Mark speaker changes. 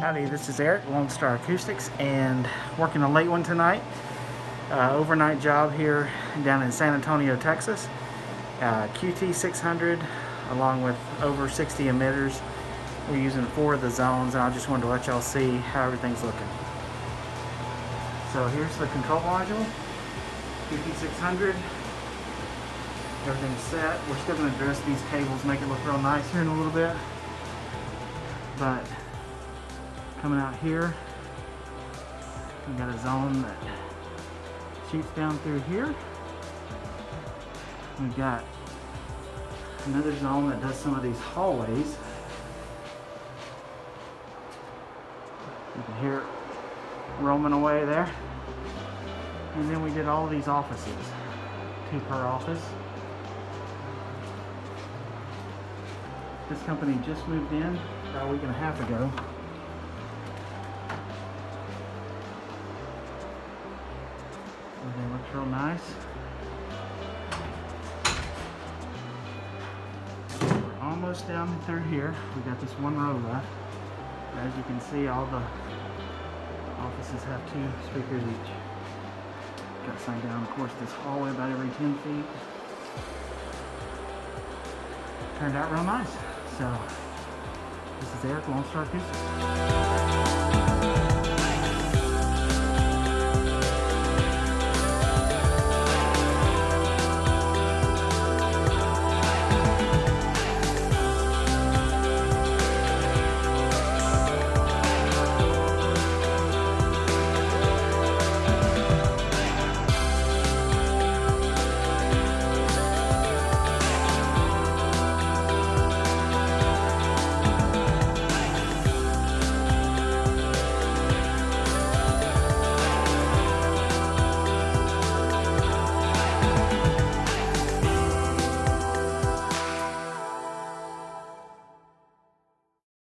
Speaker 1: Howdy, this is Eric, Lonestar Acoustics, and working a late one tonight. Overnight job here down in San Antonio, Texas. QT600 along with over 60 emitters. We're using 4 of the zones, and I just wanted to let y'all see how everything's looking. So here's the control module, QT600. Everything's set. We're still going to dress these cables, make it look real nice here in a little bit. But coming out here, we got a zone that shoots down through here. We've got another zone that does some of these hallways. You can hear it roaming away there. And then we did all of these offices, 2 per office. This company just moved in about a week and a half ago. Everything looks real nice. We're almost down through here. We got this one row left. As you can see, all the offices have 2 speakers each. Got signed down, of course, this hallway about every 10 feet. Turned out real nice. So, this is Eric, Lonestar Acoustics.